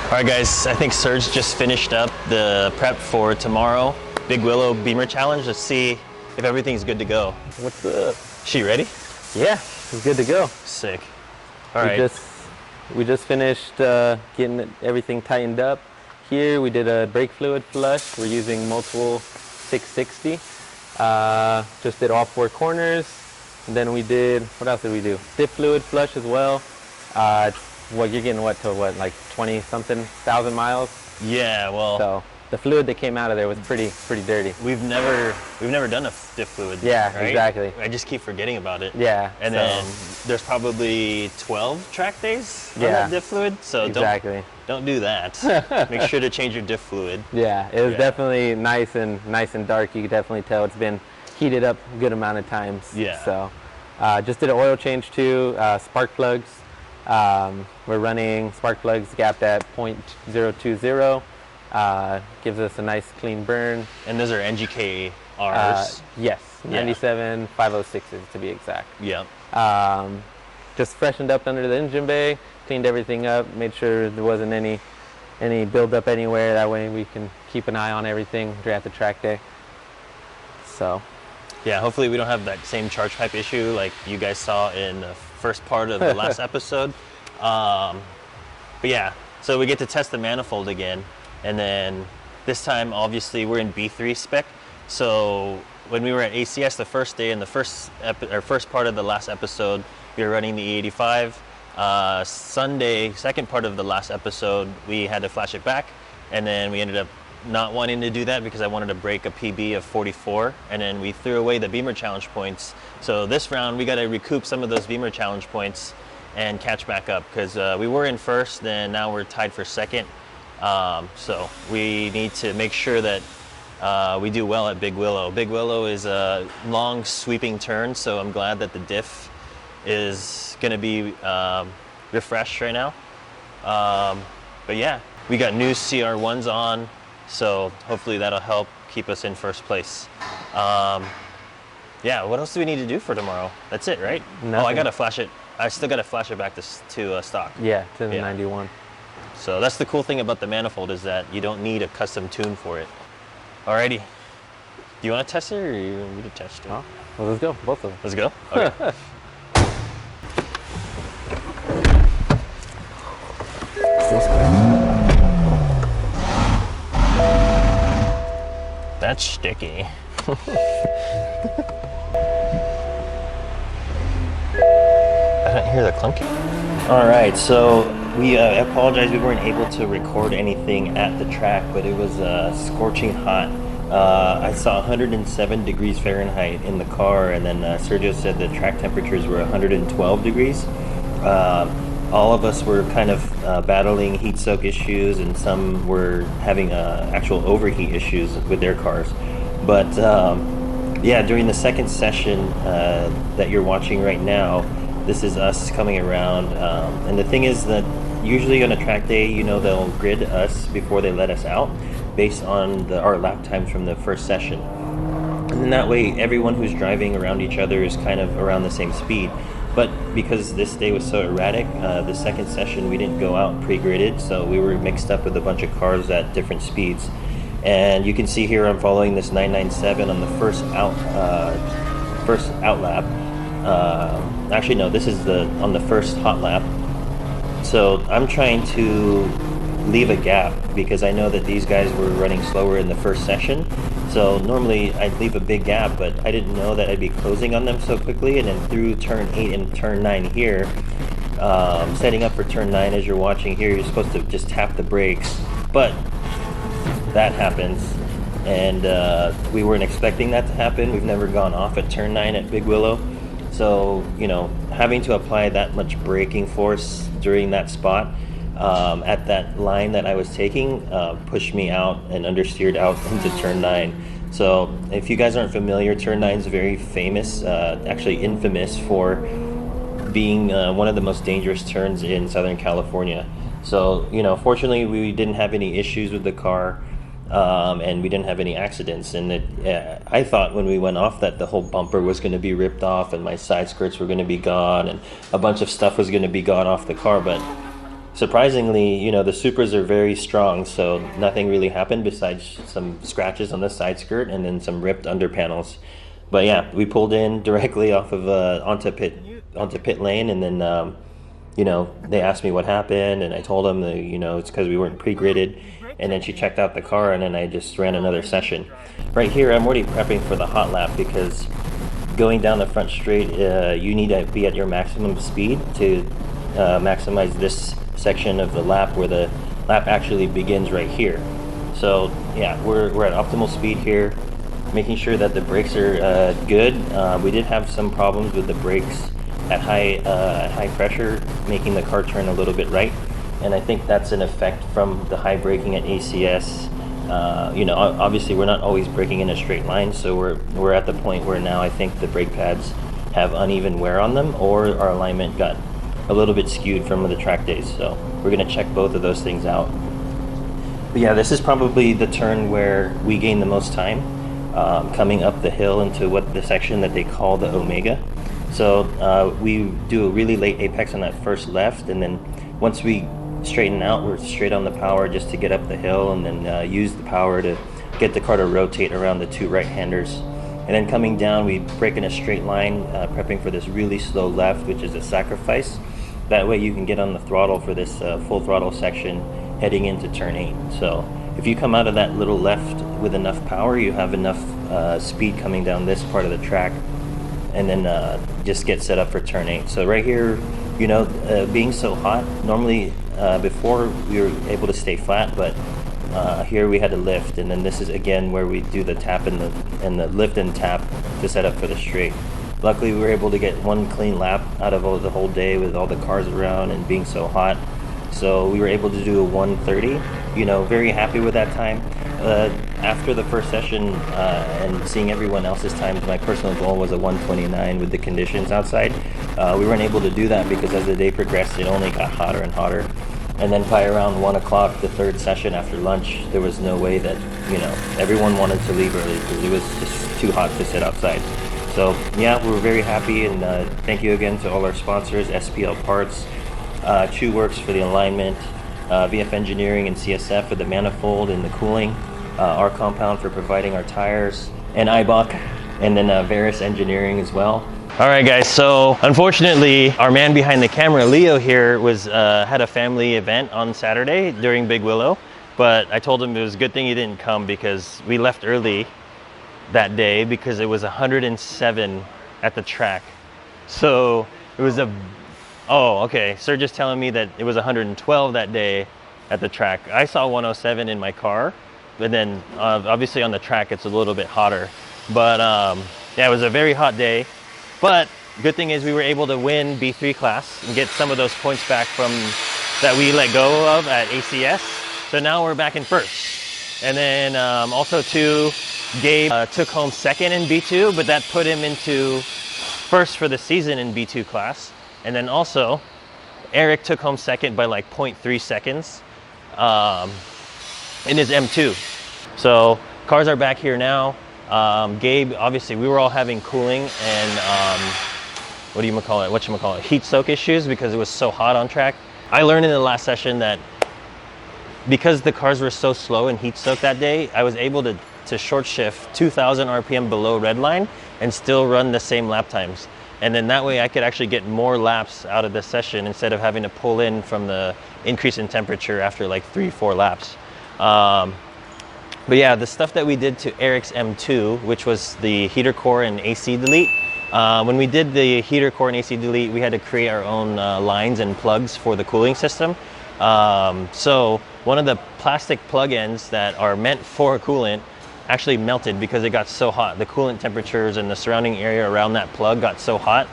All right, guys, I think Serge just finished up the prep for tomorrow, Big Willow Beamer Challenge. Let's see if everything's good to go. What's up? She ready? Yeah, it's good to go. Sick. All right. We just finished getting everything tightened up. Here we did a brake fluid flush. We're using multiple 660. Just did all 4 corners. And then we did, what else did we do? Diff fluid flush as well. Well, you're getting what, like 20-something thousand miles? Yeah, well. So the fluid that came out of there was pretty dirty. We've never done a diff fluid. Yeah, right? exactly. I just keep forgetting about it. Yeah. And then there's probably 12 track days on yeah, that diff fluid. So exactly. Don't do that. Make sure to change your diff fluid. Yeah, it was definitely nice and dark. You could definitely tell it's been heated up a good amount of times. Yeah. So just did an oil change too. Spark plugs. We're running spark plugs gapped at 0.020. Gives us a nice clean burn. And those are NGK-Rs? Yes, 97 506s to be exact. Yeah. Just freshened up under the engine bay, cleaned everything up, made sure there wasn't any buildup anywhere. That way we can keep an eye on everything at the track day. So. Yeah, hopefully we don't have that same charge pipe issue like you guys saw in the first part of the last episode. But yeah, so we get to test the manifold again. And then this time, obviously, we're in B3 spec. So when we were at ACS the first day in the first part of the last episode, we were running the E85. Sunday, second part of the last episode, we had to flash it back. And then we ended up not wanting to do that because I wanted to break a PB of 44, and then we threw away the Beamer Challenge points. So this round we got to recoup some of those Beamer Challenge points and catch back up because we were in first, and now we're tied for second. So we need to make sure that we do well at Big Willow. Big Willow is a long sweeping turn, so I'm glad that the diff is going to be refreshed right now. But yeah, we got new CR1s on. So hopefully that'll help keep us in first place. Yeah, what else do we need to do for tomorrow? That's it, right? Nothing. Oh, I gotta flash it. I still gotta flash it back to stock. Yeah, to the 91. So that's the cool thing about the manifold is that you don't need a custom tune for it. Alrighty. Do you want to test it or you want me to test it? Oh, well, let's go, both of them. Let's go? Okay. That's sticky. I don't hear the clunking. All right, so we apologize we weren't able to record anything at the track, but it was scorching hot. I saw 107 degrees Fahrenheit in the car, and then Sergio said the track temperatures were 112 degrees. All of us were kind of battling heat soak issues, and some were having actual overheat issues with their cars. But yeah, during the second session that you're watching right now, this is us coming around. And the thing is that usually on a track day, you know, they'll grid us before they let us out based on our lap times from the first session. And then that way, everyone who's driving around each other is kind of around the same speed. But because this day was so erratic, the second session we didn't go out pre-gridded, so we were mixed up with a bunch of cars at different speeds. And you can see here I'm following this 997 on the first out lap. Actually, no, this is on the first hot lap. So I'm trying to leave a gap because I know that these guys were running slower in the first session. So normally I'd leave a big gap, but I didn't know that I'd be closing on them so quickly. And then through turn 8 and turn 9 here, setting up for turn 9 as you're watching here, you're supposed to just tap the brakes. But that happens, and we weren't expecting that to happen. We've never gone off at turn 9 at Big Willow. So, you know, having to apply that much braking force during that spot at that line that I was taking pushed me out and understeered out into turn 9. So if you guys aren't familiar, turn 9 is very famous, actually infamous for being one of the most dangerous turns in Southern California. So, you know, fortunately we didn't have any issues with the car. And we didn't have any accidents. And I thought when we went off that the whole bumper was going to be ripped off and my side skirts were going to be gone and a bunch of stuff was going to be gone off the car. But surprisingly, you know, the Supras are very strong, so nothing really happened besides some scratches on the side skirt and then some ripped under panels. But yeah, we pulled in directly off of onto pit lane, and then you know, they asked me what happened, and I told them that, you know, it's because we weren't pre-gridded. And then she checked out the car, and then I just ran another session. Right here, I'm already prepping for the hot lap because going down the front straight, you need to be at your maximum speed to maximize this section of the lap, where the lap actually begins right here. So yeah, we're at optimal speed here, making sure that the brakes are good. We did have some problems with the brakes at high pressure, making the car turn a little bit right, and I think that's an effect from the high braking at ACS. You know, obviously we're not always braking in a straight line, so we're at the point where now I think the brake pads have uneven wear on them, or our alignment got a little bit skewed from the track days. So we're going to check both of those things out. But yeah, this is probably the turn where we gain the most time, coming up the hill into what the section that they call the Omega. So we do a really late apex on that first left, and then once we straighten out, we're straight on the power just to get up the hill, and then use the power to get the car to rotate around the two right-handers. And then coming down, we break in a straight line, prepping for this really slow left, which is a sacrifice. That way you can get on the throttle for this full throttle section heading into turn 8. So if you come out of that little left with enough power, you have enough speed coming down this part of the track, and then just get set up for turn 8. So right here, you know, being so hot, normally before we were able to stay flat, but here we had to lift, and then this is again where we do the tap and the lift and tap to set up for the straight. Luckily we were able to get one clean lap out of the whole day with all the cars around and being so hot. So we were able to do a 1:30, you know, very happy with that time. After the first session and seeing everyone else's times, my personal goal was a 1:29 with the conditions outside. We weren't able to do that because as the day progressed, it only got hotter and hotter. And then by around 1 o'clock, the third session after lunch, there was no way that, you know, everyone wanted to leave early because it was just too hot to sit outside. So yeah, we were very happy, and thank you again to all our sponsors, SPL Parts, Chewerks for the alignment, VF Engineering and CSF for the manifold and the cooling, our compound for providing our tires, and IBOC, and then Varus Engineering as well. All right guys, so unfortunately our man behind the camera, Leo here, was had a family event on Saturday during Big Willow, but I told him it was a good thing he didn't come because we left early that day because it was 107 at the track. So it was oh, okay, Serge is telling me that it was 112 that day at the track. I saw 107 in my car, but then obviously on the track it's a little bit hotter. But yeah, it was a very hot day. But good thing is we were able to win B3 class and get some of those points back from that we let go of at ACS. So now we're back in first. And then also too, Gabe took home second in B2, but that put him into first for the season in B2 class. And then also, Eric took home second by like 0.3 seconds in his M2. So cars are back here now. Gabe, obviously, we were all having cooling and heat soak issues because it was so hot on track. I learned in the last session that because the cars were so slow and heat soaked that day, I was able to short shift 2,000 RPM below red line and still run the same lap times. And then that way I could actually get more laps out of the session instead of having to pull in from the increase in temperature after like 3-4 laps. But yeah, the stuff that we did to Eric's M2, which was the heater core and AC delete, when we did the heater core and AC delete, we had to create our own lines and plugs for the cooling system. So one of the plastic plug ends that are meant for coolant actually melted because it got so hot. The coolant temperatures and the surrounding area around that plug got so hot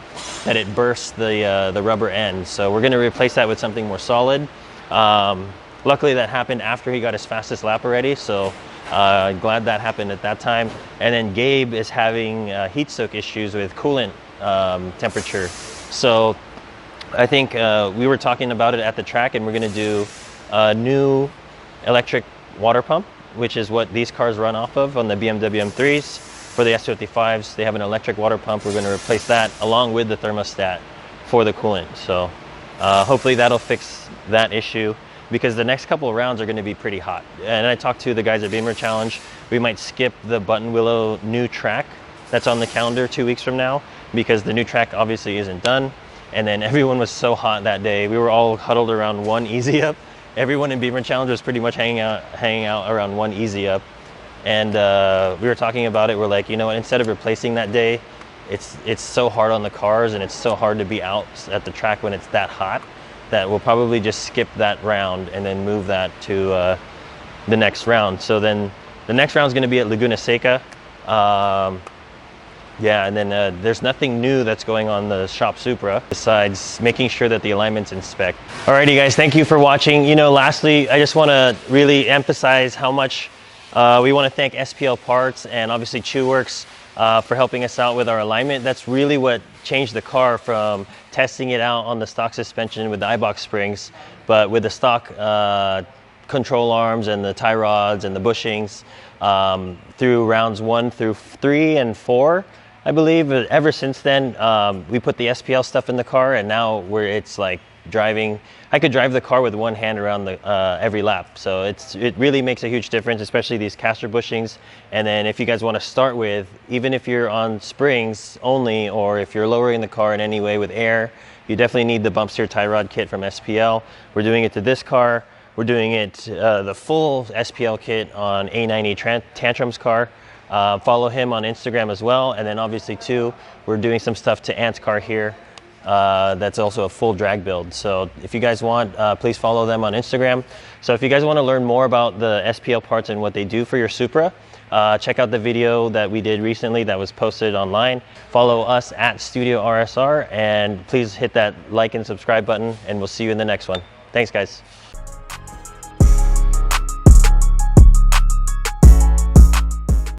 that it burst the rubber end. So we're gonna replace that with something more solid. Luckily that happened after he got his fastest lap already, so glad that happened at that time. And then Gabe is having heat soak issues with coolant temperature. So I think we were talking about it at the track, and we're gonna do a new electric water pump, which is what these cars run off of on the BMW M3s. For the S55s, they have an electric water pump. We're gonna replace that along with the thermostat for the coolant. So Hopefully that'll fix that issue, because the next couple of rounds are going to be pretty hot. And I talked to the guys at Beamer Challenge. We might skip the Button Willow new track that's on the calendar 2 weeks from now, because the new track obviously isn't done. And then everyone was so hot that day. We were all huddled around one easy up. Everyone in Beamer Challenge was pretty much hanging out around one easy up. And we were talking about it. We're like, you know what, instead of replacing that day, it's so hard on the cars and it's so hard to be out at the track when it's that hot, that we'll probably just skip that round and then move that to the next round. So then the next round is going to be at Laguna Seca. Yeah, and then there's nothing new that's going on the shop Supra besides making sure that the alignments inspect. Alrighty guys, thank you for watching. You know, lastly, I just want to really emphasize how much we want to thank SPL Parts and obviously Chewerks for helping us out with our alignment. That's really what changed the car from testing it out on the stock suspension with the iBox springs, but with the stock control arms and the tie rods and the bushings through rounds 1 through 3 and 4. I believe ever since then, we put the SPL stuff in the car, and now it's like driving. I could drive the car with one hand around the every lap. So it really makes a huge difference, especially these caster bushings. And then if you guys want to start with, even if you're on springs only, or if you're lowering the car in any way with air, you definitely need the bump steer tie rod kit from SPL. We're doing it to this car. We're doing it the full SPL kit on A90 Tantrum's car. Follow him on Instagram as well. And then obviously too, we're doing some stuff to Ant's car here. That's also a full drag build. So if you guys want, please follow them on Instagram. So if you guys want to learn more about the SPL parts and what they do for your Supra, check out the video that we did recently that was posted online. Follow us at StudioRSR, and please hit that like and subscribe button, and we'll see you in the next one. Thanks guys.